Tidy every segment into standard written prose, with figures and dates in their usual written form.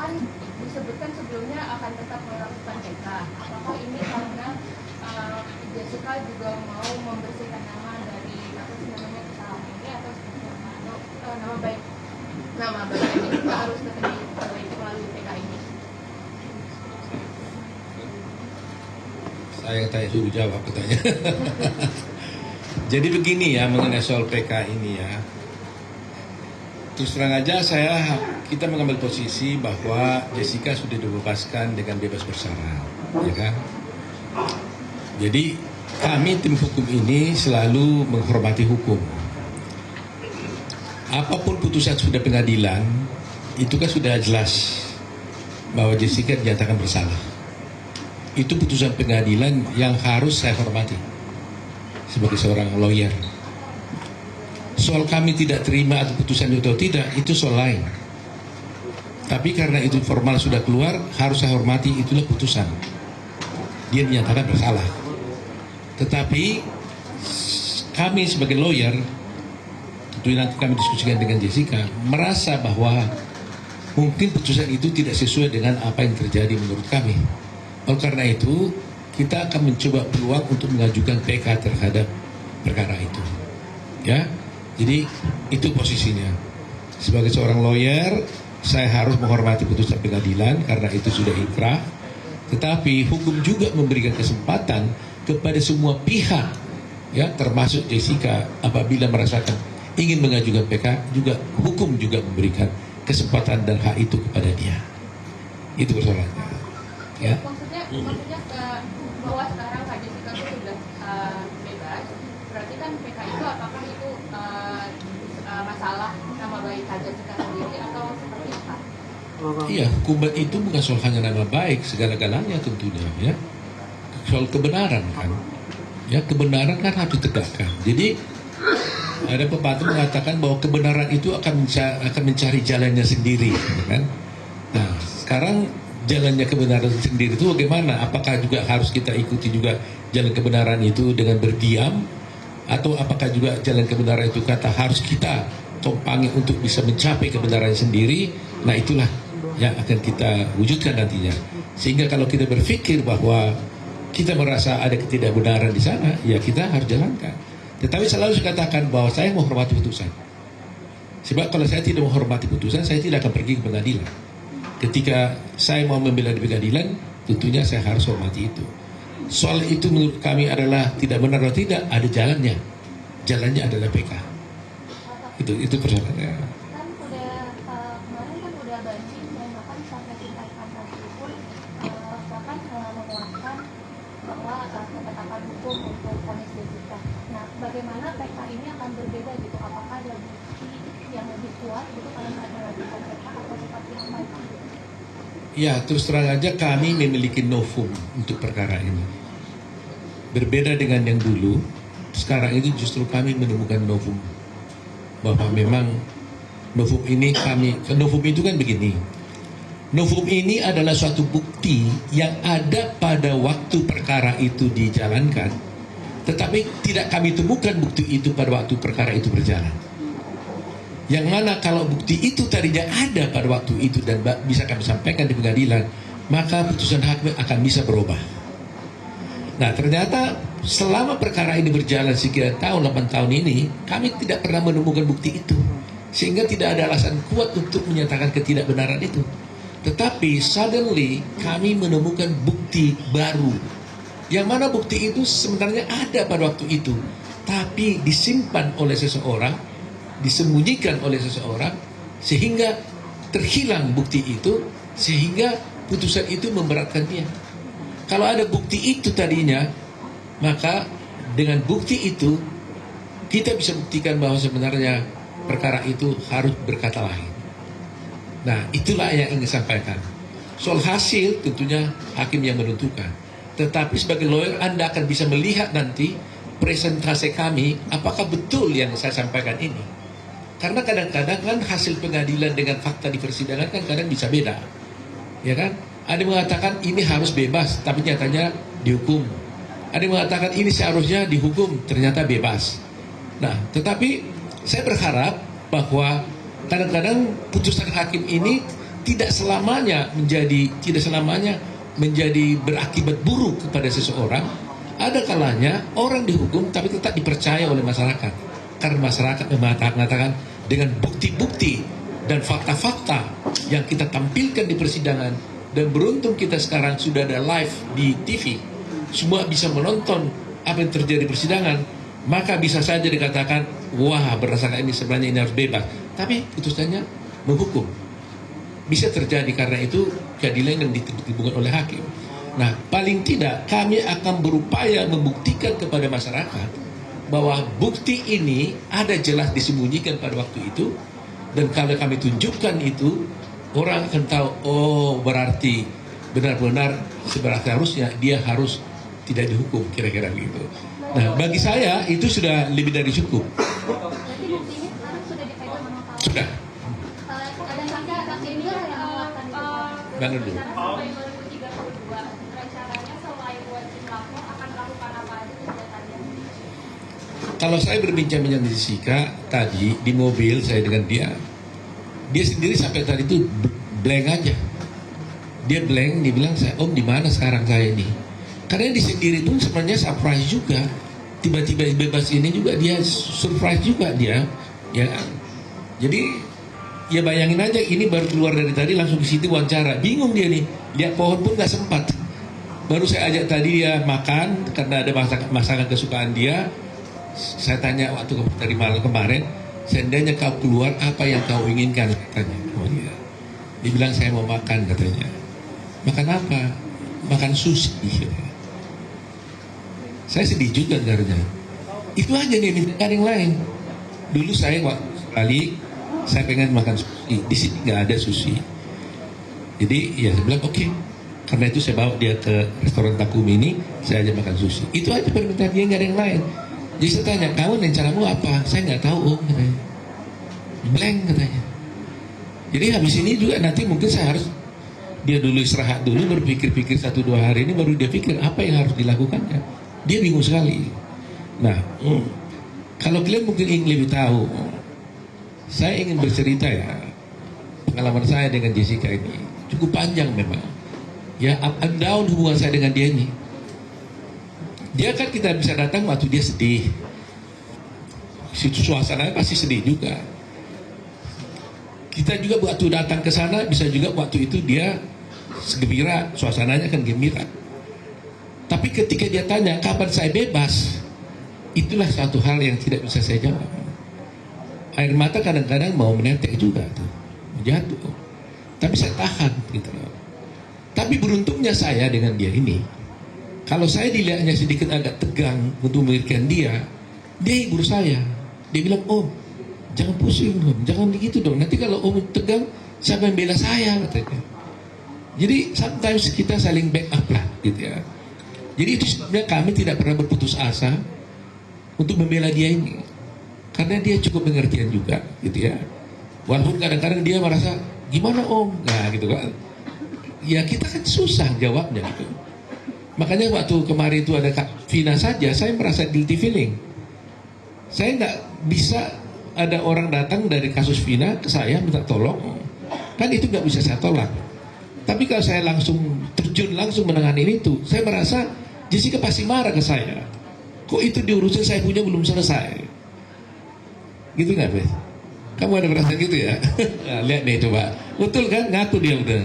kan disebutkan sebelumnya akan tetap melakukan PK. Apakah ini karena Jessica juga mau membersihkan nama dari kesalahan ini atau seperti apa? Atau nama baik Jessica harus tetap diperbaiki melalui PK ini? Saya tanya suruh jawab katanya. Jadi begini ya mengenai soal PK ini ya. Terus terang aja kita mengambil posisi bahwa Jessica sudah dibebaskan dengan bebas bersyarat, ya kan? Jadi kami tim hukum ini selalu menghormati hukum. Apapun putusan sudah pengadilan, itu kan sudah jelas bahwa Jessica dinyatakan bersalah. Itu putusan pengadilan yang harus saya hormati sebagai seorang lawyer. Soal kami tidak terima atau putusan itu atau tidak, itu soal lain. Tapi karena itu formal sudah keluar, harus saya hormati, itulah putusan. Dia dinyatakan bersalah. Tetapi kami sebagai lawyer, tentunya nanti kami diskusikan dengan Jessica, merasa bahwa mungkin putusan itu tidak sesuai dengan apa yang terjadi menurut kami. Oleh karena itu, kita akan mencoba peluang untuk mengajukan PK terhadap perkara itu. Ya, jadi itu posisinya. Sebagai seorang lawyer, saya harus menghormati putusan pengadilan karena itu sudah inkrah. Tetapi hukum juga memberikan kesempatan kepada semua pihak, ya termasuk Jessica, apabila merasakan ingin mengajukan PK, juga hukum juga memberikan kesempatan dan hak itu kepada dia. Itu persoalannya. Ya. Maksudnya bahwa sekarang Kak Jessica itu sudah bebas, berarti kan PK itu apakah itu masalah nama baik Kak Jessica sendiri atau seperti apa? Iya, hukuman itu bukan soal hanya nama baik, segala-galanya tentunya, ya. Soal kebenaran kan, ya kebenaran kan harus ditegakkan. Jadi ada pepatah mengatakan bahwa kebenaran itu akan mencari jalannya sendiri, kan? Nah, sekarang jalannya kebenaran sendiri itu bagaimana? Apakah juga harus kita ikuti juga jalan kebenaran itu dengan berdiam? Atau apakah juga jalan kebenaran itu kata harus kita tumpangi untuk bisa mencapai kebenaran sendiri? Nah itulah yang akan kita wujudkan nantinya. Sehingga kalau kita berpikir bahwa kita merasa ada ketidakbenaran di sana, ya kita harus jalankan. Tetapi selalu saya katakan bahwa saya menghormati putusan. Sebab kalau saya tidak menghormati putusan, saya tidak akan pergi ke pengadilan. Ketika saya mau membela di pengadilan, tentunya saya harus hormati itu. Soal itu menurut kami adalah tidak benar atau tidak, ada jalannya. Jalannya adalah PK. Itu persoalannya. Kan kemarin kan udah banding dan bahkan sampai tingkat kasasi pun bahkan menguatkan bahwa ketetapan hukum untuk vonis Jessica. Nah, bagaimana PK ini akan berbeda gitu? Apakah ada bukti yang lebih kuat gitu kalau ada lanjutan PK atau seperti apa itu? Ya, terus terang aja kami memiliki novum untuk perkara ini. Berbeda dengan yang dulu, sekarang itu justru kami menemukan novum. Bahwa memang novum ini novum itu kan begini. Novum ini adalah suatu bukti yang ada pada waktu perkara itu dijalankan. Tetapi tidak kami temukan bukti itu pada waktu perkara itu berjalan. Yang mana kalau bukti itu tadinya ada pada waktu itu dan bisa kami sampaikan di pengadilan, maka putusan hakim akan bisa berubah. Nah ternyata selama perkara ini berjalan sekian tahun, 8 tahun ini, kami tidak pernah menemukan bukti itu. Sehingga tidak ada alasan kuat untuk menyatakan ketidakbenaran itu. Tetapi suddenly kami menemukan bukti baru. Yang mana bukti itu sebenarnya ada pada waktu itu, tapi disimpan oleh seseorang, disembunyikan oleh seseorang, sehingga terhilang bukti itu, sehingga putusan itu memberatkan dia. Kalau ada bukti itu tadinya, maka dengan bukti itu kita bisa buktikan bahwa sebenarnya perkara itu harus berkata lain. Nah itulah yang ingin sampaikan. Soal hasil tentunya hakim yang menentukan. Tetapi sebagai lawyer Anda akan bisa melihat nanti presentasi kami apakah betul yang saya sampaikan ini. Karena kadang-kadang kan hasil pengadilan dengan fakta di persidangan kan kadang bisa beda. Ya kan? Ada yang mengatakan ini harus bebas, tapi nyatanya dihukum. Ada yang mengatakan ini seharusnya dihukum, ternyata bebas. Nah, tetapi saya berharap bahwa kadang-kadang putusan hakim ini tidak selamanya menjadi berakibat buruk kepada seseorang. Ada kalanya orang dihukum tapi tetap dipercaya oleh masyarakat karena masyarakat mengatakan dengan bukti-bukti dan fakta-fakta yang kita tampilkan di persidangan, dan beruntung kita sekarang sudah ada live di TV, semua bisa menonton apa yang terjadi di persidangan, maka bisa saja dikatakan wah berdasarkan ini sebenarnya ini harus bebas, tapi putusannya menghukum. Bisa terjadi karena itu keadilan yang ditentukan oleh hakim. Nah, paling tidak kami akan berupaya membuktikan kepada masyarakat bahwa bukti ini ada jelas disembunyikan pada waktu itu, dan kalau kami tunjukkan itu, orang akan tahu, oh berarti benar-benar seharusnya dia harus tidak dihukum, kira-kira begitu. Nah, bagi saya itu sudah lebih dari cukup. Berarti buktinya sekarang sudah dipegang sama Pak. Sudah. Ada saksi ini yang melakukan itu. Bangun dulu. Sampai 2032, rencananya selain wajib lapor akan melakukan apa aja kegiatannya? Kalau saya berbincang-bincang dengan Jessica tadi di mobil saya dengan dia sendiri sampai tadi itu blank aja. Dia blank, dia bilang, Om di mana sekarang saya ini? Karena dia sendiri pun sebenarnya surprise juga. Tiba-tiba bebas ini juga dia surprise juga dia, ya kan? Jadi ya bayangin aja, ini baru keluar dari tadi langsung ke situ wawancara, bingung dia nih, lihat pohon pun nggak sempat. Baru saya ajak tadi dia makan karena ada masakan kesukaan dia. Saya tanya waktu tadi malam kemarin, seandainya kau keluar apa yang kau inginkan, katanya. Oh dia bilang saya mau makan, katanya. Makan apa? Makan sushi. Saya sedih juga dengarnya. Itu aja nih, minta yang lain. Dulu saya waktu sekali saya pengen makan sushi, di sini nggak ada sushi. Jadi ya saya bilang oke. Karena itu saya bawa dia ke restoran Takumi ini, saya ajak makan sushi. Itu aja permintaan dia, nggak ada yang lain. Jadi saya tanya, kamu rencanamu apa? Saya nggak tahu, Om, katanya. Blank, katanya. Jadi habis ini juga nanti mungkin saya harus dia dulu istirahat dulu, berpikir-pikir 1-2 hari ini baru dia pikir apa yang harus dilakukannya. Dia bingung sekali. Nah, kalau kalian mungkin ingin lebih tahu, saya ingin bercerita ya, pengalaman saya dengan Jessica ini cukup panjang memang. Ya, up and down hubungan saya dengan dia ini. Dia kan kita bisa datang waktu dia sedih. Situ suasananya pasti sedih juga. Kita juga waktu datang ke sana bisa juga waktu itu dia gembira, suasananya kan gembira. Tapi ketika dia tanya kapan saya bebas, itulah satu hal yang tidak bisa saya jawab. Air mata kadang-kadang mau menetek juga tuh, jatuh. Tapi saya tahan gitu loh. Tapi beruntungnya saya dengan dia ini, kalau saya dilihatnya sedikit agak tegang untuk memikirkan dia hibur saya. Dia bilang, Om, jangan pusing Om, jangan begitu dong. Nanti kalau Om tegang, siapa yang bela saya, katanya. Jadi sometimes kita saling back up lah, gitu ya. Jadi itu sebenarnya kami tidak pernah berputus asa untuk membela dia ini, karena dia cukup pengertian juga, gitu ya. Walaupun kadang-kadang dia merasa gimana Om, nah gitu kan. Ya kita kan susah jawabnya gitu. Makanya waktu kemarin itu ada Kak Vina saja, saya merasa guilty feeling. Saya nggak bisa ada orang datang dari kasus Vina ke saya minta tolong, kan itu nggak bisa saya tolak. Tapi kalau saya langsung terjun langsung menangani itu, saya merasa Jessica pasti marah ke saya. Kok itu diurusin saya punya belum selesai? Gitu nggak, Bes? Kamu ada merasa gitu ya? Nah, lihat nih coba, betul kan? Ngaku dia udah.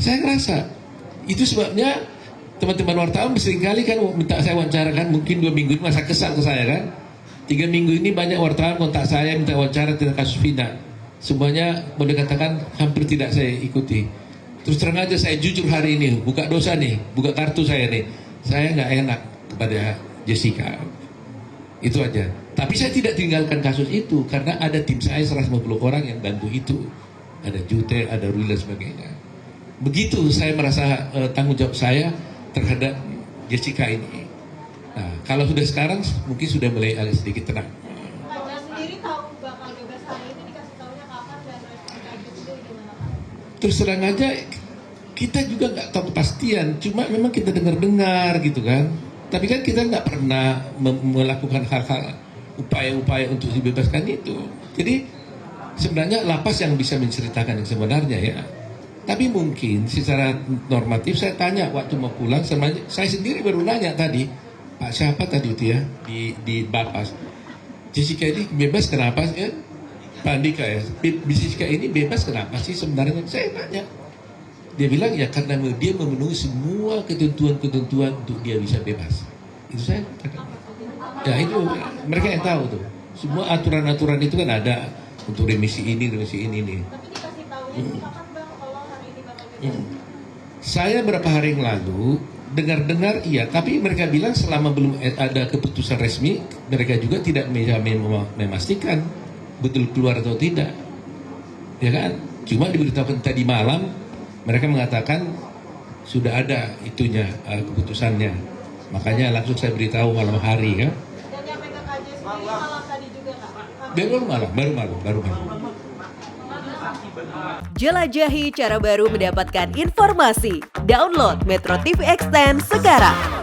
Saya ngerasa itu sebabnya teman-teman wartawan seringkali kan minta saya wawancara kan, mungkin 2 minggu ini masa kesal ke saya kan. 3 minggu ini banyak wartawan kontak saya minta wawancara tentang kasus Vina. Semuanya boleh katakan hampir tidak saya ikuti. Terus terang aja saya jujur hari ini, buka dosa nih, buka kartu saya nih. Saya nggak enak kepada Jessica. Itu aja. Tapi saya tidak tinggalkan kasus itu karena ada tim saya 150 orang yang bantu itu. Ada Jute, ada Ruli dan sebagainya. Begitu saya merasa tanggung jawab saya terhadap Jessica ini. Nah, kalau sudah sekarang mungkin sudah mulai agak sedikit tenang. Anda sendiri tahu bakal bebas hari ini, dikasih tahunya kapan dan respon kayak gitu gimana Pak? Terus terang aja kita juga nggak tahu kepastian, cuma memang kita dengar-dengar gitu kan. Tapi kan kita nggak pernah melakukan hal-hal upaya-upaya untuk dibebaskan itu. Jadi sebenarnya lapas yang bisa menceritakan yang sebenarnya ya. Tapi mungkin secara normatif saya tanya waktu mau pulang, saya sendiri baru nanya tadi, Pak siapa tadi itu ya di Bapas, Jessica ini bebas kenapa? Pak Andika ya, Jessica ini bebas kenapa sih sebenarnya? Saya tanya. Dia bilang ya karena dia memenuhi semua ketentuan-ketentuan untuk dia bisa bebas. Itu saya katakan. Ya itu mereka yang tahu tuh. Semua aturan-aturan itu kan ada untuk remisi ini. Tapi dikasih tahunya kapan Bang kalau hari ini bakal bebas? Saya berapa hari yang lalu dengar iya, tapi mereka bilang selama belum ada keputusan resmi, mereka juga tidak memastikan betul keluar atau tidak. Ya kan? Cuma diberitahukan tadi malam, mereka mengatakan sudah ada itunya keputusannya. Makanya langsung saya beritahu malam hari ya. Dan yang megang KJ sendiri malam tadi juga nggak? Baru malam. Jelajahi cara baru mendapatkan informasi. Download Metro TV Extend sekarang.